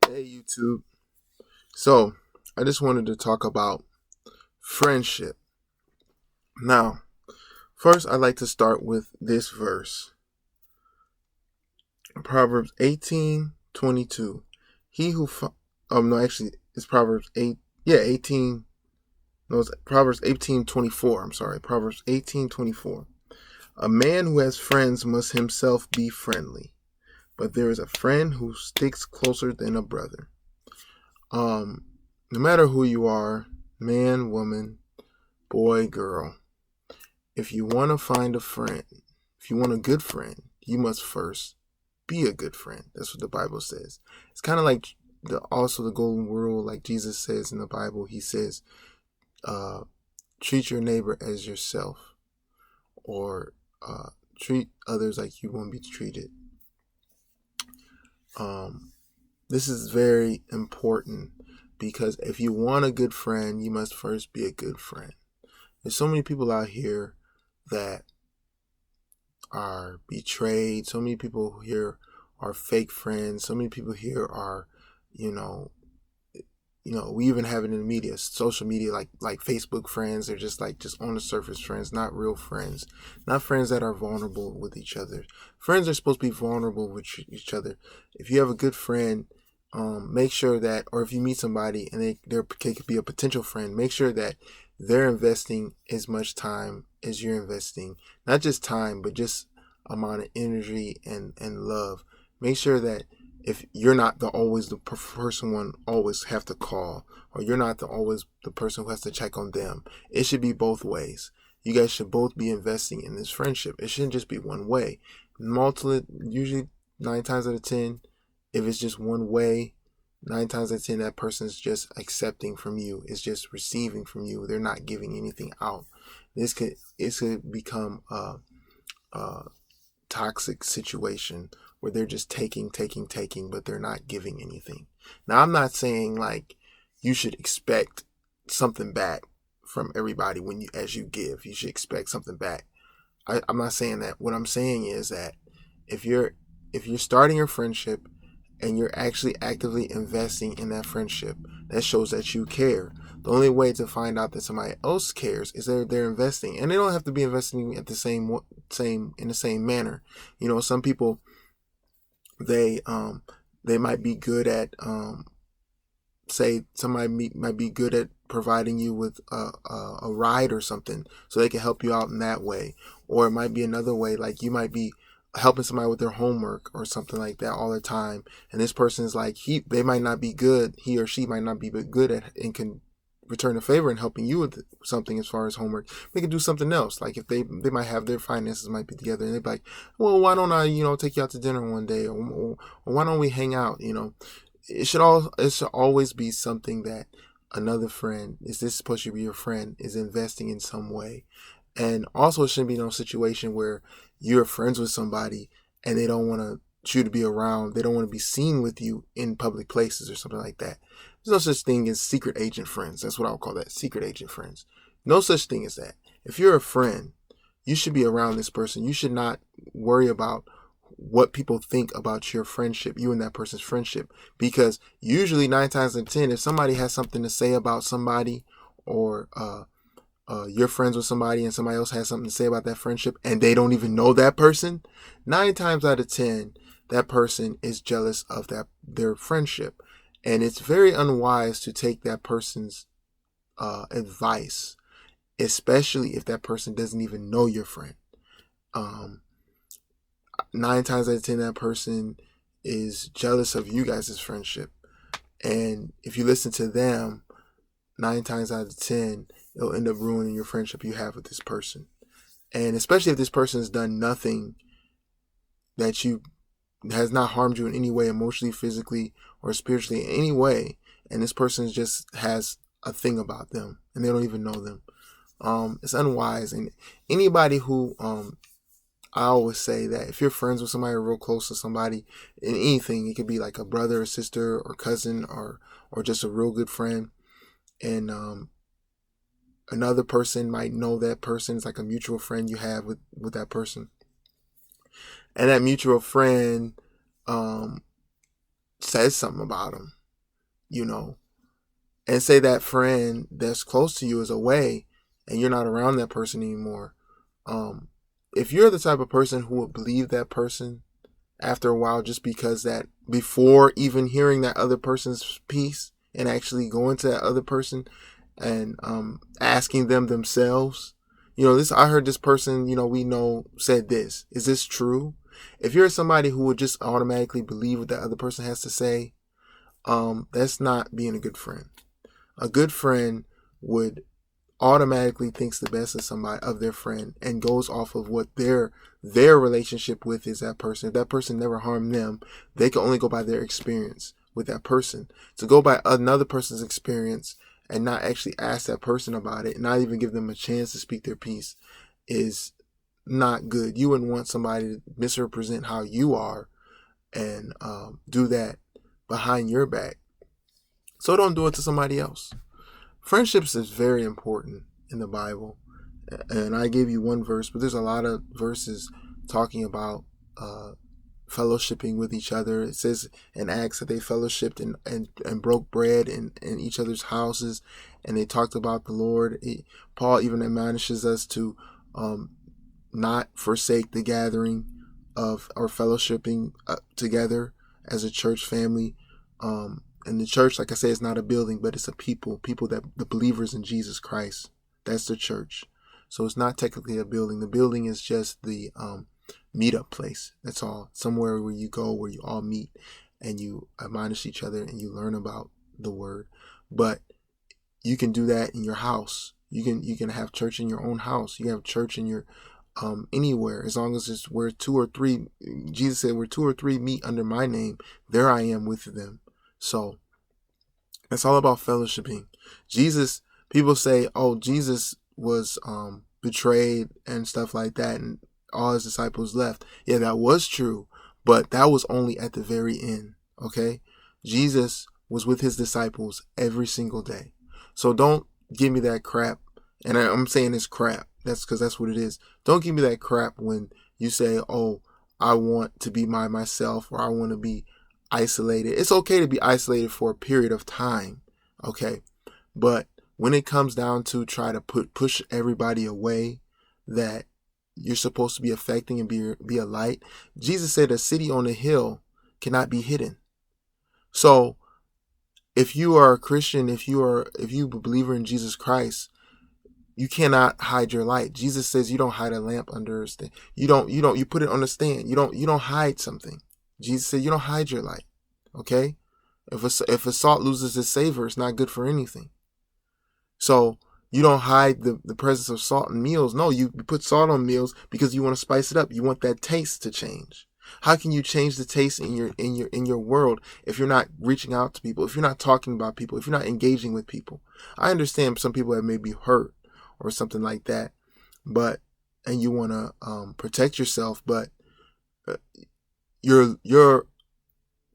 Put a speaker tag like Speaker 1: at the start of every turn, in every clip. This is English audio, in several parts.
Speaker 1: Hey YouTube. So, I just wanted to talk about friendship. Now, first I'd like to start with this verse. Proverbs 18:22. He who no, actually it's Proverbs 8. Yeah, 18. No, it's Proverbs 18:24. I'm sorry. Proverbs 18:24. A man who has friends must himself be friendly, but there is a friend who sticks closer than a brother. No matter who you are, man, woman, boy, girl, if you want to find a friend, if you want a good friend, you must first be a good friend. That's what the Bible says. It's kind of like also the golden rule, like Jesus says in the Bible. He says, treat your neighbor as yourself, or treat others like you want to be treated. This is very important because if you want a good friend, you must first be a good friend. There's so many people out here that are betrayed. So many people here are fake friends. So many people here are, we even have it in the media, social media, like Facebook friends. They're just on the surface friends, not real friends, not friends that are vulnerable with each other. Friends are supposed to be vulnerable with each other. If you have a good friend, make sure that, or if you meet somebody and they could be a potential friend, make sure that they're investing as much time as you're investing. Not just time, but just amount of energy and love. Make sure that if you're not always the person one always have to call, or you're not always the person who has to check on them, it should be both ways. You guys should both be investing in this friendship. It shouldn't just be one way. Usually 9 times out of 10, if it's just one way, 9 times out of 10, that person's just accepting from you. It's just receiving from you. They're not giving anything out. It could become a toxic situation where they're just taking, but they're not giving anything. Now, I'm not saying like you should expect something back from everybody as you give. You should expect something back. I'm not saying that. What I'm saying is that if you're starting your friendship and you're actually actively investing in that friendship, that shows that you care. The only way to find out that somebody else cares is that they're investing, and they don't have to be investing at the same in the same manner. Some people they might be good at say somebody might be good at providing you with a ride or something, so they can help you out in that way. Or it might be another way, like you might be helping somebody with their homework or something like that all the time, and this person's like he or she might not be good at and can return a favor in helping you with something as far as homework. They can do something else, like if they might have their finances might be together, and they're like, well, why don't I take you out to dinner one day, or why don't we hang out? It should always be something that another friend, is this supposed to be your friend, is investing in some way. And also, it shouldn't be no situation where you're friends with somebody and they don't want you to be around. They don't want to be seen with you in public places or something like that. There's no such thing as secret agent friends. That's what I'll call that, secret agent friends. No such thing as that. If you're a friend, you should be around this person. You should not worry about what people think about your friendship, you and that person's friendship, because usually 9 times out of 10, if somebody has something to say about somebody, or you're friends with somebody and somebody else has something to say about that friendship and they don't even know that person, 9 times out of 10, that person is jealous of their friendship. And it's very unwise to take that person's advice, especially if that person doesn't even know your friend. 9 times out of 10, that person is jealous of you guys' friendship. And if you listen to them, 9 times out of 10, it'll end up ruining your friendship you have with this person. And especially if this person has done nothing that has not harmed you in any way, emotionally, physically, or spiritually, in any way, and this person just has a thing about them and they don't even know them. It's unwise. And anybody who I always say that if you're friends with somebody real close to somebody in anything, it could be like a brother or sister or cousin, or just a real good friend, and another person might know that person. It's like a mutual friend you have with that person, and that mutual friend says something about them, you know, and say that friend that's close to you is away and you're not around that person anymore. If you're the type of person who would believe that person after a while, just because that before even hearing that other person's piece and actually going to that other person and asking them themselves, this, I heard this person, we know said this. Is this true? If you're somebody who would just automatically believe what that other person has to say, that's not being a good friend. A good friend would automatically thinks the best of somebody, of their friend, and goes off of what their relationship with is that person. If that person never harmed them, they can only go by their experience with that person. To go by another person's experience and not actually ask that person about it, not even give them a chance to speak their piece, is not good. You wouldn't want somebody to misrepresent how you are and do that behind your back. So don't do it to somebody else. Friendships is very important in the Bible. And I gave you one verse, but there's a lot of verses talking about fellowshipping with each other. It says in Acts that they fellowshipped and broke bread in each other's houses, and they talked about the Lord. Paul even admonishes us to not forsake the gathering of or fellowshipping together as a church family. And the church, like I say, is not a building, but it's a people that the believers in Jesus Christ. That's the church. So it's not technically a building. The building is just the meetup place. That's all. Somewhere where you go, where you all meet and you admonish each other and you learn about the word. But you can do that in your house. You can have church in your own house. You can have church in your anywhere, as long as it's where two or three. Jesus said, where two or three meet under my name, there I am with them. So it's all about fellowshipping. Jesus, people say, oh, Jesus was betrayed and stuff like that, and all his disciples left. Yeah, that was true, but that was only at the very end. Okay, Jesus was with his disciples every single day. So don't give me that crap. And I'm saying it's crap. That's because that's what it is. Don't give me that crap when you say, oh, I want to be myself, or I want to be isolated. It's okay to be isolated for a period of time, okay? But when it comes down to try to push everybody away that you're supposed to be affecting and be a light, Jesus said a city on a hill cannot be hidden. So if you are a Christian, if you are a believer in Jesus Christ, you cannot hide your light. Jesus says you don't hide a lamp under a stand. You put it on a stand. You don't hide something. Jesus said you don't hide your light. Okay? If a salt loses its savor, it's not good for anything. So you don't hide the presence of salt in meals. No, you put salt on meals because you want to spice it up. You want that taste to change. How can you change the taste in your world if you're not reaching out to people, if you're not talking about people, if you're not engaging with people? I understand some people that may be hurt or something like that, and you want to protect yourself, but you're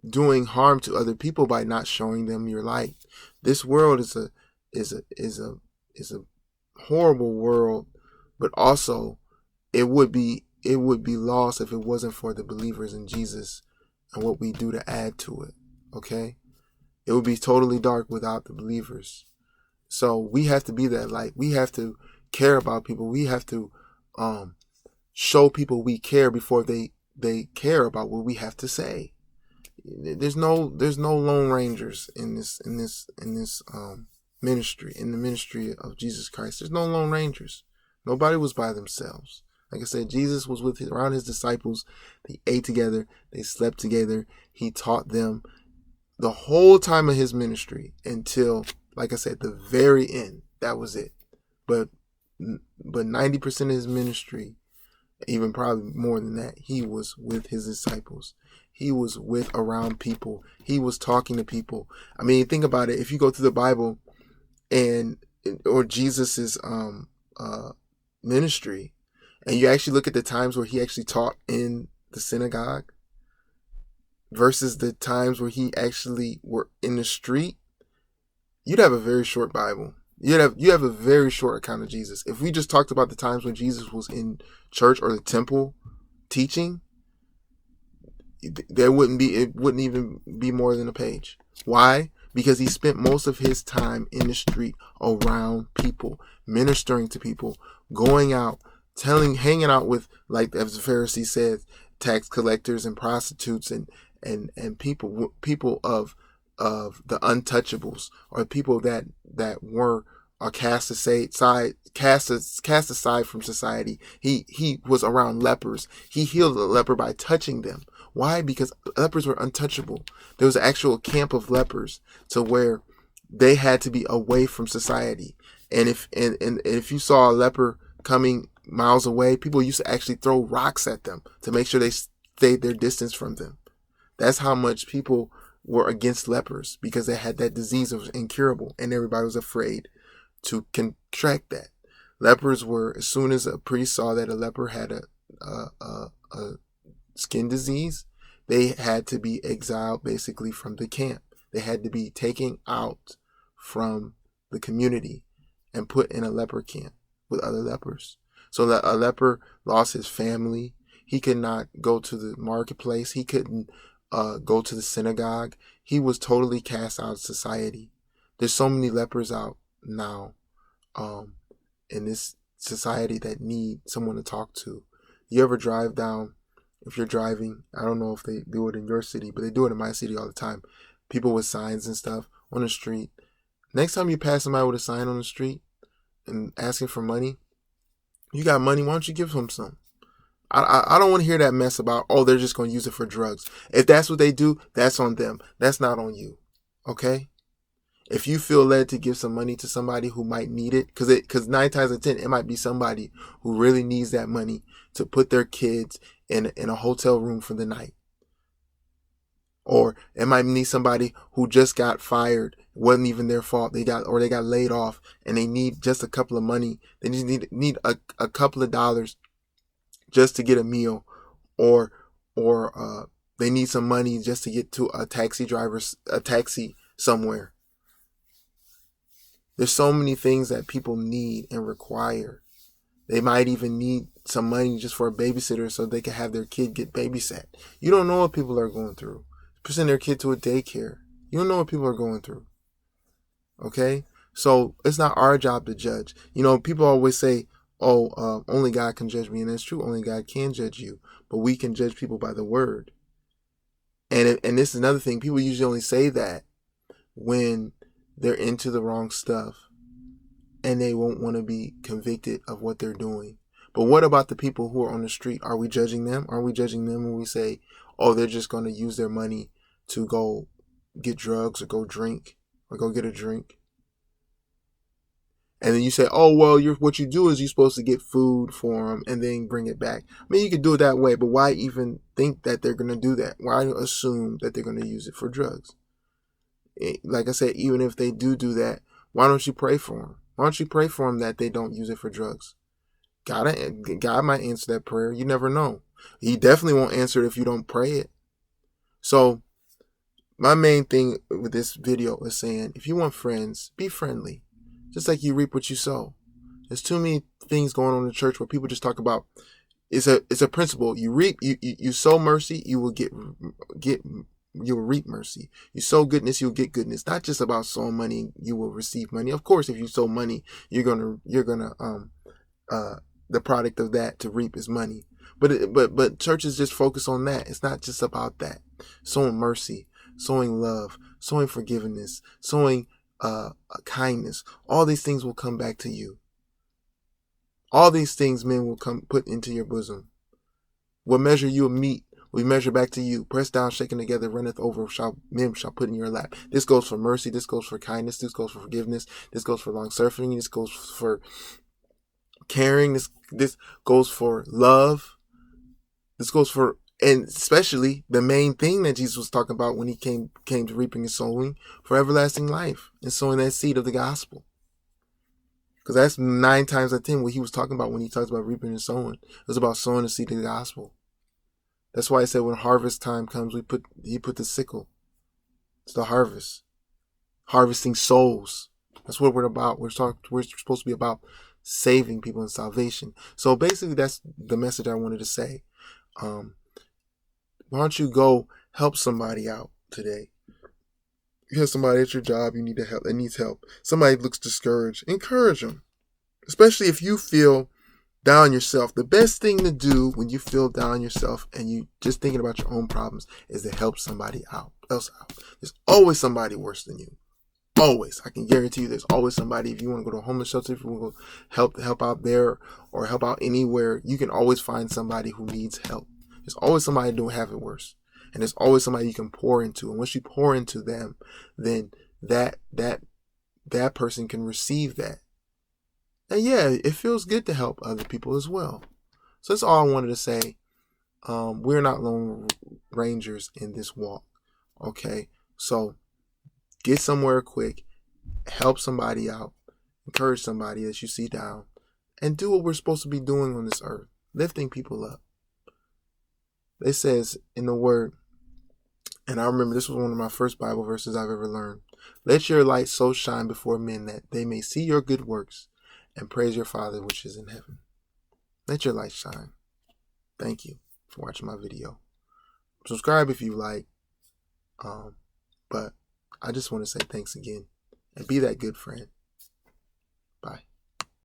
Speaker 1: doing harm to other people by not showing them your light. This world is a horrible world, but also it would be lost if it wasn't for the believers in Jesus and what we do to add to it. Okay, it would be totally dark without the believers. So we have to be that light. We have to care about people. We have to show people we care before they care about what we have to say. There's no lone rangers in this ministry, in the ministry of Jesus Christ. There's no lone rangers. Nobody was by themselves. Like I said, Jesus was around his disciples. They ate together. They slept together. He taught them the whole time of his ministry until, like I said, the very end. That was it. But 90% of his ministry, even probably more than that, he was with his disciples. He was around people. He was talking to people. I mean, think about it. If you go through the Bible or Jesus's ministry, and you actually look at the times where he actually taught in the synagogue versus the times where he actually were in the street, you'd have a very short Bible. You have a very short account of Jesus. If we just talked about the times when Jesus was in church or the temple teaching, it wouldn't even be more than a page. Why? because he spent most of his time in the street around people, ministering to people, going out, hanging out with, like as the Pharisee said, tax collectors and prostitutes and people of the untouchables, or people that were cast aside from society. He was around lepers. He healed a leper by touching them. Why? Because lepers were untouchable. There was an actual camp of lepers to where they had to be away from society. And if you saw a leper coming miles away, people used to actually throw rocks at them to make sure they stayed their distance from them. That's how much people were against lepers, because they had that disease that was incurable, and everybody was afraid to contract that. Lepers were, as soon as a priest saw that a leper had a skin disease, they had to be exiled basically from the camp. They had to be taken out from the community and put in a leper camp with other lepers. So that a leper lost his family. He could not go to the marketplace. He couldn't go to the synagogue. He was totally cast out of society. There's so many lepers out now in this society that need someone to talk to. You ever drive down, if you're driving, I don't know if they do it in your city, but they do it in my city all the time. People with signs and stuff on the street. Next time you pass somebody with a sign on the street and asking for money, you got money, why don't you give them some? I don't want to hear that mess about, oh, they're just going to use it for drugs. If that's what they do, that's on them. That's not on you. Okay? If you feel led to give some money to somebody who might need it, because 9 times out of 10, it might be somebody who really needs that money to put their kids in a hotel room for the night. Or it might need somebody who just got fired. It wasn't even their fault. They got laid off and they need just a couple of money. They just need a couple of dollars just to get a meal, or they need some money just to get to a taxi somewhere. There's so many things that people need and require. They might even need some money just for a babysitter so they can have their kid get babysat. You don't know what people are going through. Send their kid to a daycare. You don't know what people are going through. Okay? So it's not our job to judge. You know, people always say, only God can judge me. And that's true. Only God can judge you. But we can judge people by the word. And this is another thing. People usually only say that when they're into the wrong stuff and they won't want to be convicted of what they're doing. But what about the people who are on the street? Are we judging them? Are we judging them when we say, oh, they're just going to use their money to go get drugs or go drink or go get a drink? And then you say, oh, well, what you do is you're supposed to get food for them and then bring it back. I mean, you could do it that way, but why even think that they're going to do that? Why assume that they're going to use it for drugs? Like I said, even if they do that, why don't you pray for them? Why don't you pray for them that they don't use it for drugs? God might answer that prayer. You never know. He definitely won't answer it if you don't pray it. So my main thing with this video is saying, if you want friends, be friendly. Just like you reap what you sow. There's too many things going on in the church where people just talk about, it's a principle. You reap, you sow mercy, you will you'll reap mercy. You sow goodness, you'll get goodness. Not just about sowing money, you will receive money. Of course, if you sow money, you're gonna the product of that to reap is money. But churches just focus on that. It's not just about that. Sowing mercy, sowing love, sowing forgiveness, sowing kindness. All these things will come back to you. All these things men will come put into your bosom. What measure you meet, we measure back to you. Pressed down, shaken together, runneth over, men shall put in your lap. This goes for mercy. This goes for kindness. This goes for forgiveness. This goes for long suffering. This goes for caring. This goes for love. This goes for, and especially the main thing that Jesus was talking about when he came to reaping and sowing, for everlasting life, and sowing that seed of the gospel. Because that's 9 times out of 10 what he was talking about when he talks about reaping and sowing. It was about sowing the seed of the gospel. That's why I said when harvest time comes, he put the sickle. It's the harvest. Harvesting souls. That's what we're about. We're supposed to be about saving people and salvation. So basically that's the message I wanted to say. Why don't you go help somebody out today? You have somebody at your job you need to help that needs help. Somebody looks discouraged. Encourage them. Especially if you feel down yourself. The best thing to do when you feel down yourself and you just thinking about your own problems is to help somebody else out. There's always somebody worse than you. Always. I can guarantee you there's always somebody. If you want to go to a homeless shelter, if you want to go help out there or help out anywhere, you can always find somebody who needs help. There's always somebody who don't have it worse. And there's always somebody you can pour into. And once you pour into them, then that person can receive that. And yeah, it feels good to help other people as well. So that's all I wanted to say. We're not lone rangers in this walk. Okay? So get somewhere quick, help somebody out, encourage somebody that you see down, and do what we're supposed to be doing on this earth, lifting people up. It says in the word, and I remember this was one of my first Bible verses I've ever learned. Let your light so shine before men that they may see your good works and praise your Father which is in heaven. Let your light shine. Thank you for watching my video. Subscribe if you like. But I just want to say thanks again and be that good friend.